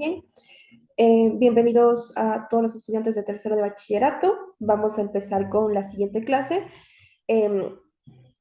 Bien, bienvenidos a todos los estudiantes de tercero de bachillerato. Vamos a empezar con la siguiente clase. Em,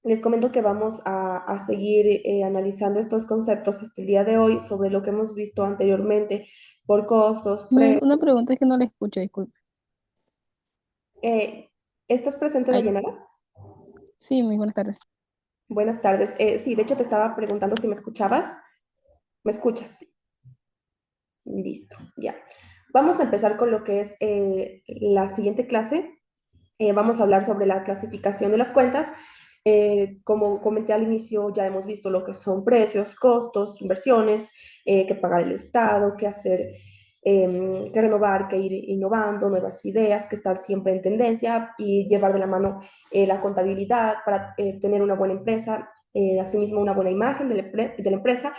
Les comento que vamos a seguir analizando estos conceptos hasta el día de hoy sobre lo que hemos visto anteriormente por costos, Una precios. pregunta es que no la escucho, disculpe. Eh, ¿Estás presente, Ay, Dayanara? sí, muy buenas tardes. Buenas tardes. Sí, de hecho te estaba preguntando si me escuchabas. ¿Me escuchas? Listo, ya. Vamos a empezar con lo que es la siguiente clase. Vamos a hablar sobre la clasificación de las cuentas. Como comenté al inicio, ya hemos visto lo que son precios, costos, inversiones, que pagar el Estado, qué hacer, que renovar, que ir innovando, nuevas ideas, que estar siempre en tendencia y llevar de la mano la contabilidad para tener una buena empresa, asimismo una buena imagen de la empresa,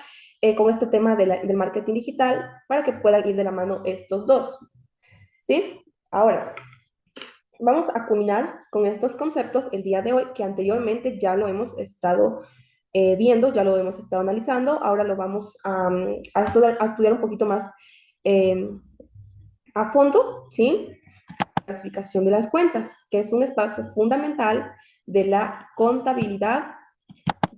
con este tema del marketing digital para que puedan ir de la mano estos dos. ¿Sí? Ahora, vamos a culminar con estos conceptos el día de hoy, que anteriormente ya lo hemos estado viendo, ya lo hemos estado analizando, ahora lo vamos a estudiar un poquito más eh, a fondo, ¿sí? Clasificación de las cuentas, que es un espacio fundamental de la contabilidad,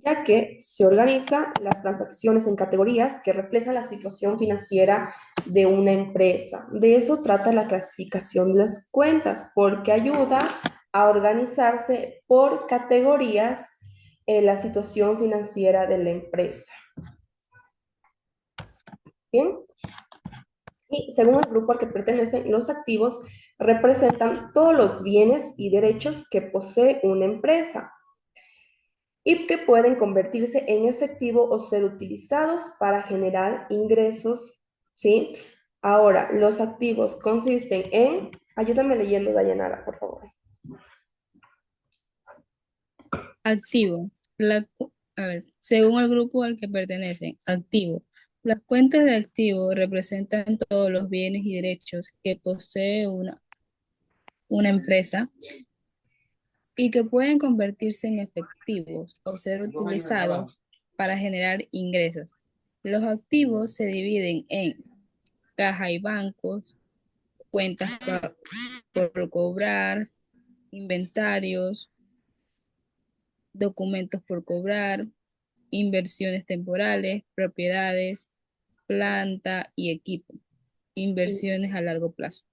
ya que se organiza las transacciones en categorías que reflejan la situación financiera de una empresa. De eso trata la clasificación de las cuentas, porque ayuda a organizarse por categorías la situación financiera de la empresa. Bien, y según el grupo al que pertenecen, los activos representan todos los bienes y derechos que posee una empresa y que pueden convertirse en efectivo o ser utilizados para generar ingresos, ¿sí? Ahora, los activos consisten en, ayúdame leyendo, Dayanara, por favor. Activo. A ver, según el grupo al que pertenecen, activo. Las cuentas de activo representan todos los bienes y derechos que posee una empresa y que pueden convertirse en efectivos o ser utilizados para generar ingresos. Los activos se dividen en caja y bancos, cuentas por cobrar, inventarios, documentos por cobrar, inversiones temporales, propiedades, planta y equipo, inversiones a largo plazo.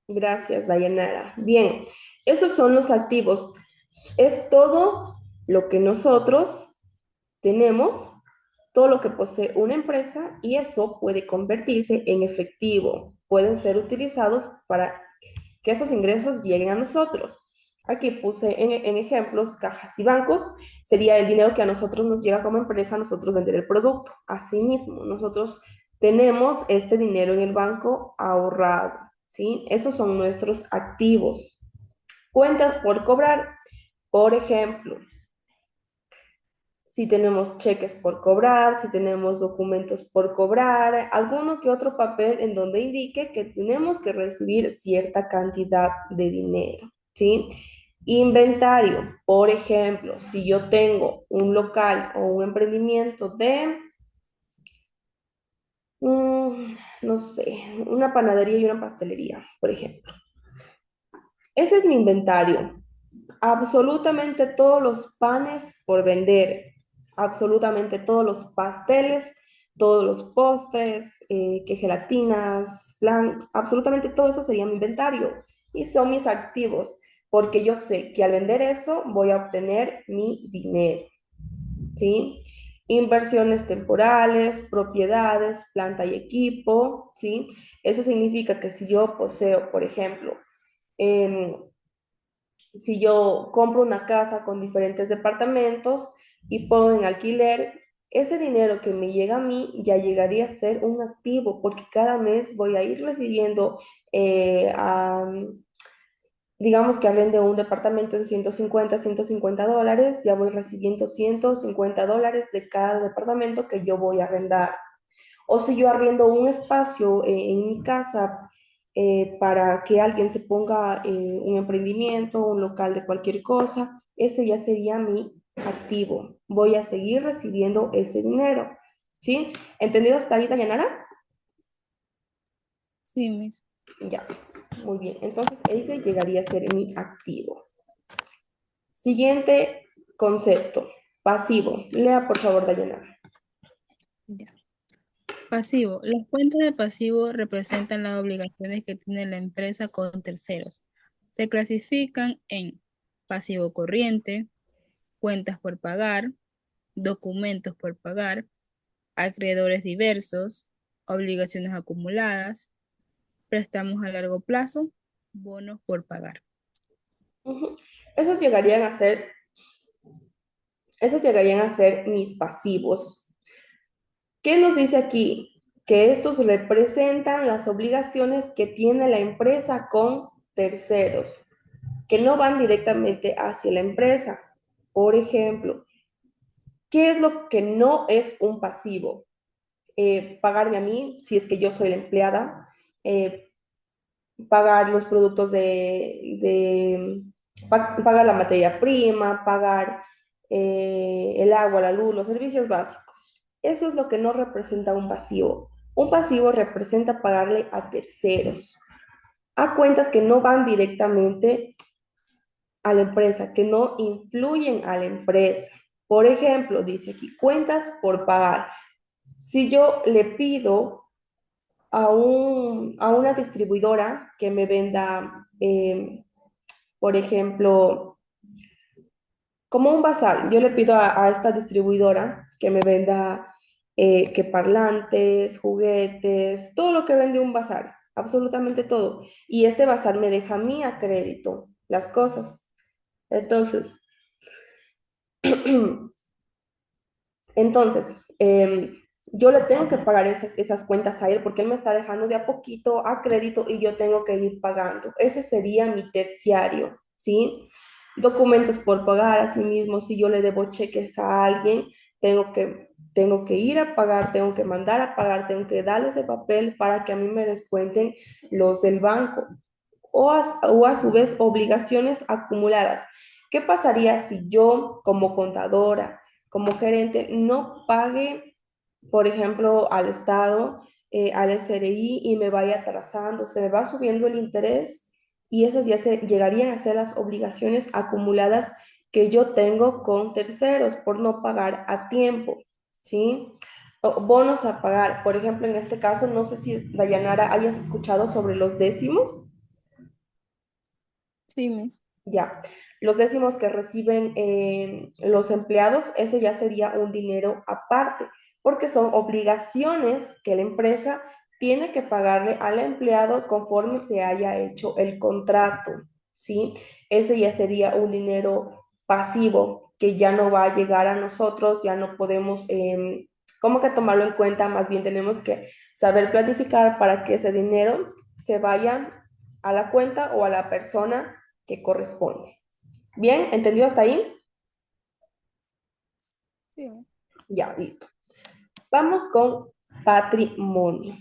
Gracias, Dayanara. Bien, esos son los activos. Es todo lo que nosotros tenemos, todo lo que posee una empresa y eso puede convertirse en efectivo. Pueden ser utilizados para que esos ingresos lleguen a nosotros. Aquí puse en ejemplos cajas y bancos, sería el dinero que a nosotros nos llega como empresa, a nosotros vender el producto. Asimismo, nosotros tenemos este dinero en el banco ahorrado, ¿sí? Esos son nuestros activos. Cuentas por cobrar, por ejemplo, si tenemos cheques por cobrar, si tenemos documentos por cobrar, alguno que otro papel en donde indique que tenemos que recibir cierta cantidad de dinero, ¿sí? Inventario, por ejemplo, si yo tengo un local o un emprendimiento de, no sé, una panadería y una pastelería, por ejemplo. Ese es mi inventario. Absolutamente todos los panes por vender, absolutamente todos los pasteles, todos los postres, que gelatinas, flan, absolutamente todo eso sería mi inventario y son mis activos, porque yo sé que al vender eso voy a obtener mi dinero, ¿sí? Inversiones temporales, propiedades, planta y equipo, ¿sí? Eso significa que si yo poseo, por ejemplo, em, si yo compro una casa con diferentes departamentos y pongo en alquiler, ese dinero que me llega a mí ya llegaría a ser un activo, porque cada mes voy a ir recibiendo, digamos que arrende un departamento en $150 ya voy recibiendo $150 de cada departamento que yo voy a arrendar. O si yo arriendo un espacio en mi casa para que alguien se ponga un emprendimiento, un local de cualquier cosa, ese ya sería mi activo. Voy a seguir recibiendo ese dinero. ¿Sí? ¿Entendido hasta ahí, Dayanara? Sí, Miss. Ya, muy bien. Entonces, ese llegaría a ser mi activo. Siguiente concepto, pasivo. Lea, por favor, Dayana. Ya. Pasivo. Las cuentas de pasivo representan las obligaciones que tiene la empresa con terceros. Se clasifican en pasivo corriente, cuentas por pagar, documentos por pagar, acreedores diversos, obligaciones acumuladas, préstamos a largo plazo, bonos por pagar. Ujú. Esos llegarían a ser, esos llegarían a ser mis pasivos. ¿Qué nos dice aquí? Que estos representan las obligaciones que tiene la empresa con terceros, que no van directamente hacia la empresa. Por ejemplo, ¿qué es lo que no es un pasivo? Pagarme a mí, si es que yo soy la empleada, eh, pagar los productos pagar la materia prima, pagar el agua, la luz, los servicios básicos. Eso es lo que no representa un pasivo. Un pasivo representa pagarle a terceros, a cuentas que no van directamente a la empresa, que no influyen a la empresa. Por ejemplo, dice aquí, cuentas por pagar. Si yo le pido a una distribuidora que me venda, por ejemplo, como un bazar, yo le pido a esta distribuidora que me venda que parlantes, juguetes, todo lo que vende un bazar, absolutamente todo. Y este bazar me deja a mí a crédito las cosas. Entonces, Entonces, yo le tengo que pagar esas cuentas a él porque él me está dejando de a poquito a crédito y yo tengo que ir pagando. Ese sería mi terciario, ¿sí? Documentos por pagar, asimismo, si yo le debo cheques a alguien, tengo que ir a pagar, tengo que mandar a pagar, tengo que darle ese papel para que a mí me descuenten los del banco o a su vez obligaciones acumuladas. ¿Qué pasaría si yo como contadora, como gerente, no pague, por ejemplo, al Estado, al SRI y me vaya atrasando? Se me va subiendo el interés y esas ya llegarían a ser las obligaciones acumuladas que yo tengo con terceros por no pagar a tiempo, ¿sí? O bonos a pagar. Por ejemplo, en este caso, no sé si Dayanara hayas escuchado sobre los décimos. Sí, Miss. Ya, los décimos que reciben los empleados, eso ya sería un dinero aparte, porque son obligaciones que la empresa tiene que pagarle al empleado conforme se haya hecho el contrato, ¿sí? Ese ya sería un dinero pasivo que ya no va a llegar a nosotros, ya no podemos, como que tomarlo en cuenta, más bien tenemos que saber planificar para que ese dinero se vaya a la cuenta o a la persona que corresponde. Bien, ¿entendido hasta ahí? Sí. Ya, listo. Vamos con patrimonio.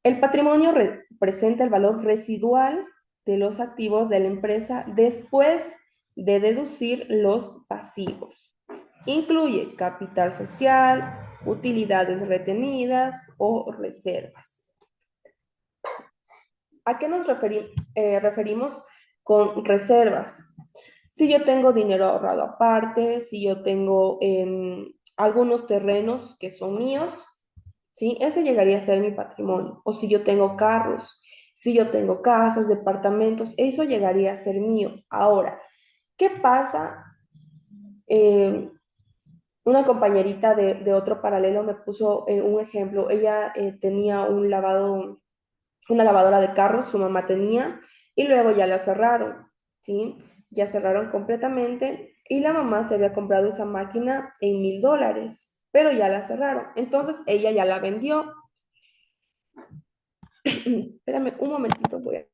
El patrimonio representa el valor residual de los activos de la empresa después de deducir los pasivos. Incluye capital social, utilidades retenidas o reservas. ¿A qué nos referimos con reservas? Si yo tengo dinero ahorrado aparte, si yo tengo algunos terrenos que son míos, ¿sí? Ese llegaría a ser mi patrimonio. O si yo tengo carros, si yo tengo casas, departamentos, eso llegaría a ser mío. Ahora, ¿qué pasa? Eh, una compañerita de otro paralelo me puso un ejemplo. Ella tenía una lavadora de carros, su mamá tenía, y luego ya la cerraron, ¿sí? Ya cerraron completamente y la mamá se había comprado esa máquina en $1,000, pero ya la cerraron. Entonces ella ya la vendió. Espérame un momentito, voy a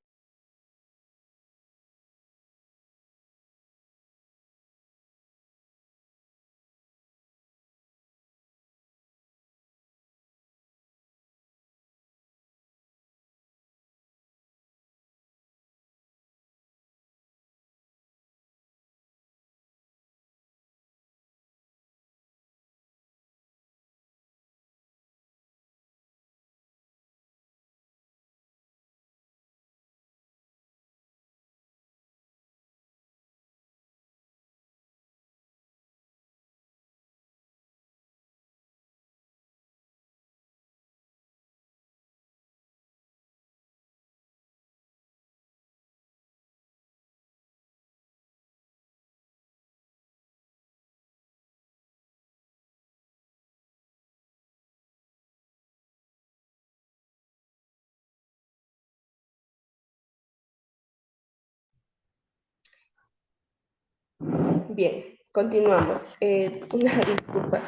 Bien, continuamos. Una disculpa,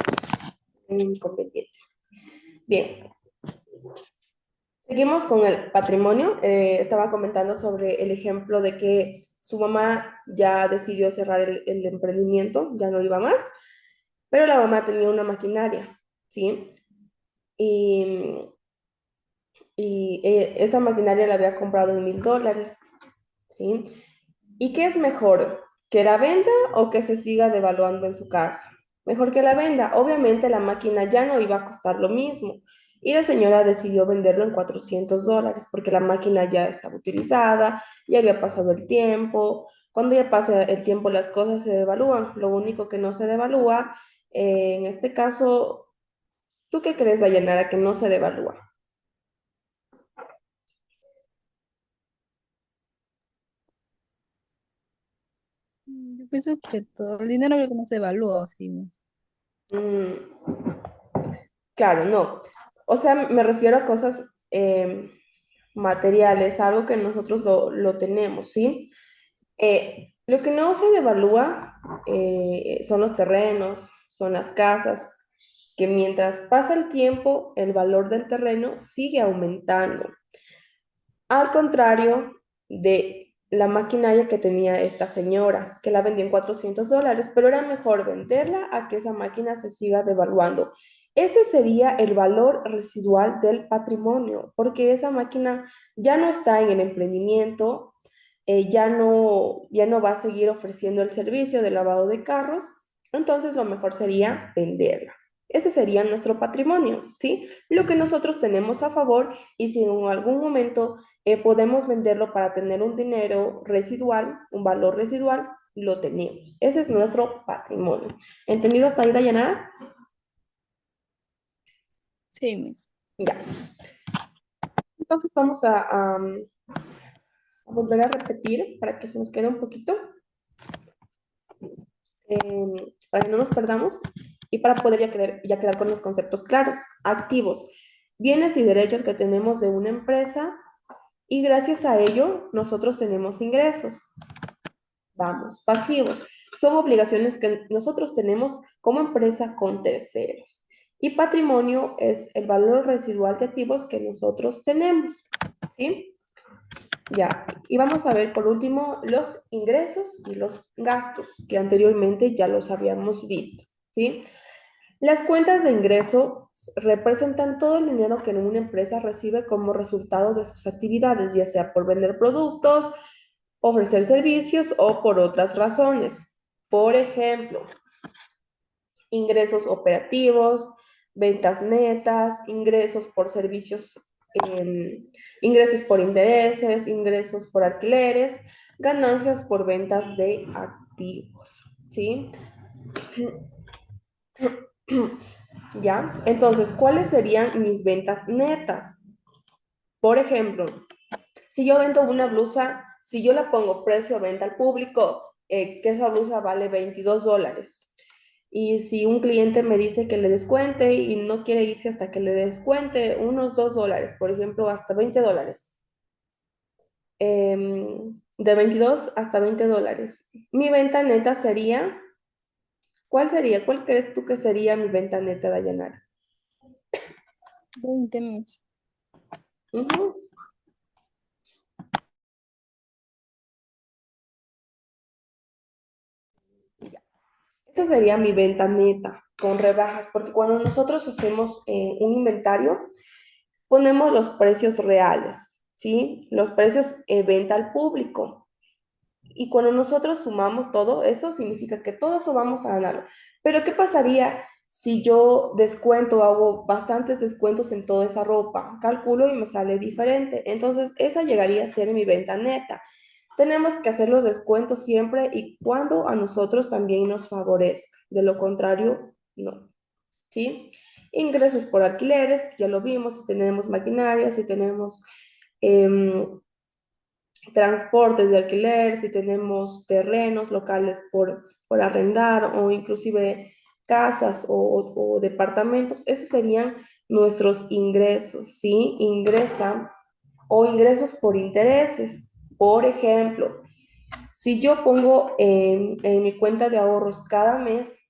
un inconveniente. Bien, seguimos con el patrimonio. Estaba comentando sobre el ejemplo de que su mamá ya decidió cerrar el emprendimiento, ya no iba más, pero la mamá tenía una maquinaria, ¿sí? Y, esta maquinaria la había comprado en $1,000, ¿sí? ¿Y qué es mejor? ¿Que la venda o que se siga devaluando en su casa? Mejor que la venda. Obviamente la máquina ya no iba a costar lo mismo. Y la señora decidió venderlo en $400 porque la máquina ya estaba utilizada, ya había pasado el tiempo. Cuando ya pasa el tiempo las cosas se devalúan. Lo único que no se devalúa, en este caso, ¿tú qué crees, Dayanara, que no se devalúa? Yo pienso que todo el dinero que no se evalúa, así. Mm, claro, no. O sea, me refiero a cosas materiales, algo que nosotros lo tenemos, ¿sí? Lo que no se devalúa son los terrenos, son las casas, que mientras pasa el tiempo, el valor del terreno sigue aumentando. Al contrario de la maquinaria que tenía esta señora, que la vendió en $400, pero era mejor venderla a que esa máquina se siga devaluando. Ese sería el valor residual del patrimonio, porque esa máquina ya no está en el emprendimiento, ya no va a seguir ofreciendo el servicio de lavado de carros, entonces lo mejor sería venderla. Ese sería nuestro patrimonio, ¿sí? Lo que nosotros tenemos a favor y si en algún momento podemos venderlo para tener un dinero residual, un valor residual, lo tenemos. Ese es nuestro patrimonio. ¿Entendido hasta ahí, Dayanara? Sí, Miss. Ya. Entonces vamos a volver a repetir para que se nos quede un poquito, para que no nos perdamos y para poder ya quedar con los conceptos claros. Activos, bienes y derechos que tenemos de una empresa y gracias a ello nosotros tenemos ingresos. Vamos, pasivos. Son obligaciones que nosotros tenemos como empresa con terceros. Y patrimonio es el valor residual de activos que nosotros tenemos. ¿Sí? Ya. Y vamos a ver por último los ingresos y los gastos, que anteriormente ya los habíamos visto. ¿Sí? Las cuentas de ingreso representan todo el dinero que una empresa recibe como resultado de sus actividades, ya sea por vender productos, ofrecer servicios o por otras razones. Por ejemplo, ingresos operativos, ventas netas, ingresos por servicios, ingresos por intereses, ingresos por alquileres, ganancias por ventas de activos. ¿Sí? ¿Ya? Entonces, ¿cuáles serían mis ventas netas? Por ejemplo, si yo vendo una blusa, si yo la pongo precio a venta al público, que esa blusa vale $22. Y si un cliente me dice que le descuente y no quiere irse hasta que le descuente unos $2, por ejemplo, hasta $20, de 22 hasta $20, mi venta neta sería, ¿cuál sería? ¿Cuál crees tú que sería mi venta neta, Dayanara? 20 Miss. Ujú. Esa sería mi venta neta con rebajas, porque cuando nosotros hacemos un inventario, ponemos los precios reales, ¿sí? Los precios venta al público. Y cuando nosotros sumamos todo eso, significa que todo eso vamos a ganar. Pero ¿qué pasaría si yo descuento, hago bastantes descuentos en toda esa ropa? Calculo y me sale diferente. Entonces, esa llegaría a ser mi venta neta. Tenemos que hacer los descuentos siempre y cuando a nosotros también nos favorezca. De lo contrario, no. ¿Sí? Ingresos por alquileres, ya lo vimos, si tenemos maquinaria, si tenemos em, transportes de alquiler, si tenemos terrenos locales por arrendar o inclusive casas o departamentos, esos serían nuestros ingresos, ¿sí? Ingresan o ingresos por intereses. Por ejemplo, Si yo pongo en mi cuenta de ahorros cada mes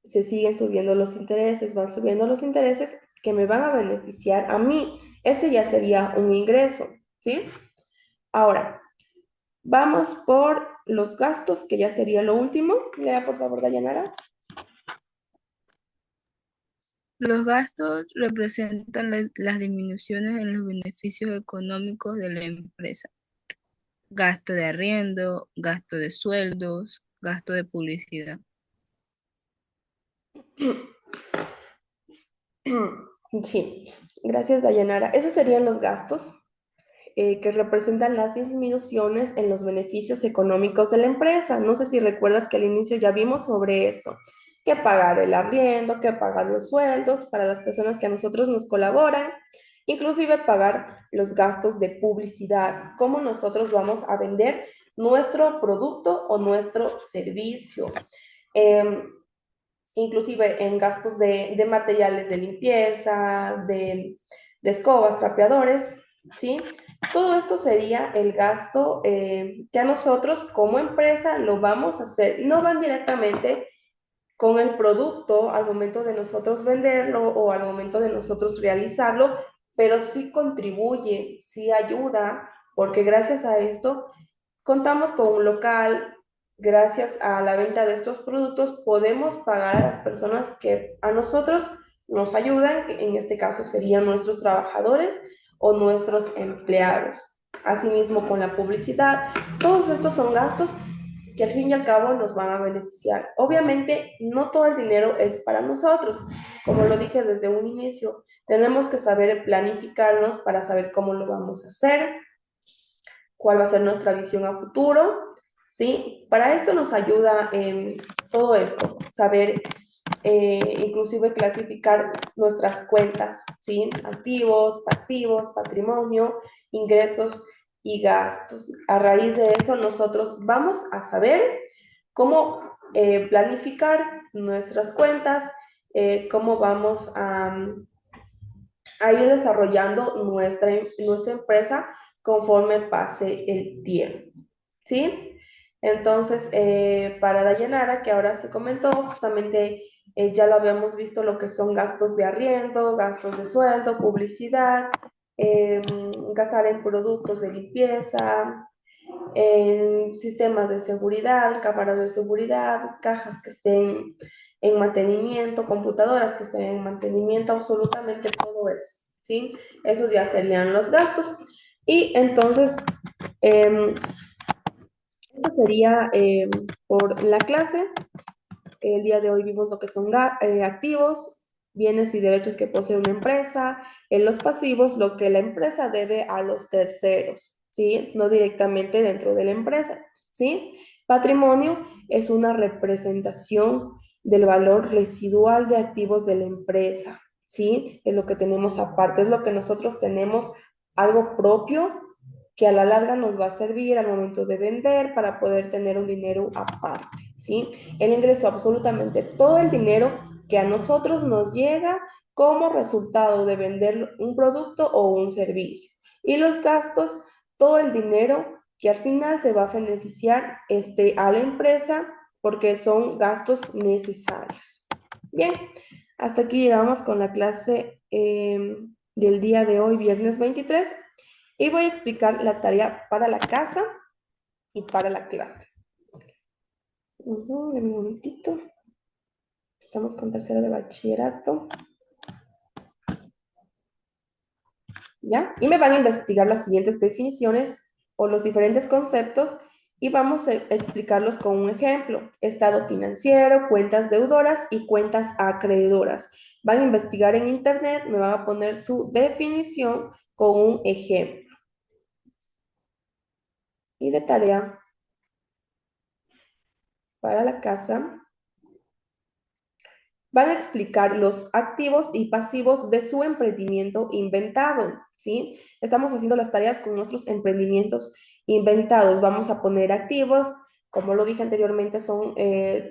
se siguen subiendo los intereses, van subiendo los intereses que me van a beneficiar a mí. Ese ya sería un ingreso, ¿sí? Ahora, vamos por los gastos, que ya sería lo último. Lea, por favor, Dayanara. Los gastos representan las disminuciones en los beneficios económicos de la empresa. Gasto de arriendo, gasto de sueldos, gasto de publicidad. Sí, gracias, Dayanara. Esos serían los gastos que representan las disminuciones en los beneficios económicos de la empresa. No sé si recuerdas que al inicio ya vimos sobre esto, que pagar el arriendo, que pagar los sueldos para las personas que a nosotros nos colaboran, inclusive pagar los gastos de publicidad, cómo nosotros vamos a vender nuestro producto o nuestro servicio. Em, Inclusive en gastos de materiales de limpieza, de escobas, trapeadores, ¿sí? Todo esto sería el gasto que a nosotros como empresa lo vamos a hacer. No van directamente con el producto al momento de nosotros venderlo o al momento de nosotros realizarlo, pero sí contribuye, sí ayuda, porque gracias a esto contamos con un local. Gracias a la venta de estos productos podemos pagar a las personas que a nosotros nos ayudan, que en este caso serían nuestros trabajadores o nuestros empleados. Asimismo, con la publicidad, todos estos son gastos que al fin y al cabo nos van a beneficiar. Obviamente, no todo el dinero es para nosotros. Como lo dije desde un inicio, tenemos que saber planificarnos para saber cómo lo vamos a hacer, cuál va a ser nuestra visión a futuro, ¿sí? Para esto nos ayuda todo esto, saber inclusive clasificar nuestras cuentas, ¿sí? Activos, pasivos, patrimonio, ingresos y gastos. A raíz de eso nosotros vamos a saber cómo planificar nuestras cuentas, cómo vamos a ir desarrollando nuestra empresa conforme pase el tiempo, ¿sí? Entonces, para Dayanara, que ahora se comentó, justamente ya lo habíamos visto lo que son gastos de arriendo, gastos de sueldo, publicidad, gastar en productos de limpieza, en sistemas de seguridad, cámaras de seguridad, cajas que estén en mantenimiento, computadoras que estén en mantenimiento, absolutamente todo eso, ¿sí? Esos ya serían los gastos. Y entonces, eh, esto sería por la clase. El día de hoy vimos lo que son activos, bienes y derechos que posee una empresa, en los pasivos, lo que la empresa debe a los terceros, ¿sí? No directamente dentro de la empresa, ¿sí? Patrimonio es una representación del valor residual de activos de la empresa, ¿sí? Es lo que tenemos aparte, es lo que nosotros tenemos algo propio que a la larga nos va a servir al momento de vender para poder tener un dinero aparte, ¿sí? El ingreso, absolutamente todo el dinero que a nosotros nos llega como resultado de vender un producto o un servicio. Y los gastos, todo el dinero que al final se va a beneficiar a la empresa porque son gastos necesarios. Bien, hasta aquí llegamos con la clase del día de hoy, viernes 23, y voy a explicar la tarea para la casa y para la clase. Un momentito. Estamos con tercero de bachillerato. ¿Ya? Y me van a investigar las siguientes definiciones o los diferentes conceptos y vamos a explicarlos con un ejemplo. Estado financiero, cuentas deudoras y cuentas acreedoras. Van a investigar en internet, me van a poner su definición con un ejemplo. Y de tarea para la casa, van a explicar los activos y pasivos de su emprendimiento inventado, ¿sí? Estamos haciendo las tareas con nuestros emprendimientos inventados. Vamos a poner activos, como lo dije anteriormente, son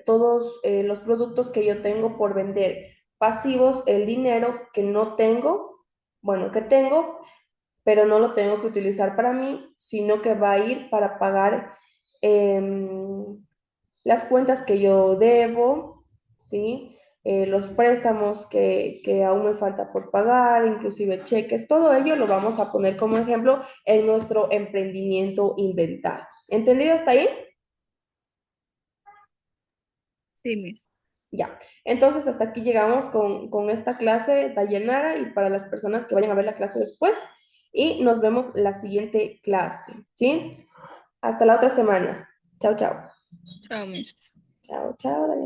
todos los productos que yo tengo por vender. Pasivos, el dinero que no tengo, bueno, que tengo, pero no lo tengo que utilizar para mí, sino que va a ir para pagar las cuentas que yo debo, ¿sí? Los préstamos que aún me falta por pagar, inclusive cheques, todo ello lo vamos a poner como ejemplo en nuestro emprendimiento inventado. ¿Entendido hasta ahí? Sí, Miss. Ya. Entonces, hasta aquí llegamos con esta clase, Dayanara, y para las personas que vayan a ver la clase después, y nos vemos la siguiente clase, ¿sí? Hasta la otra semana. Chao, chao. Chao, Miss. Chao, chao, Dayanara.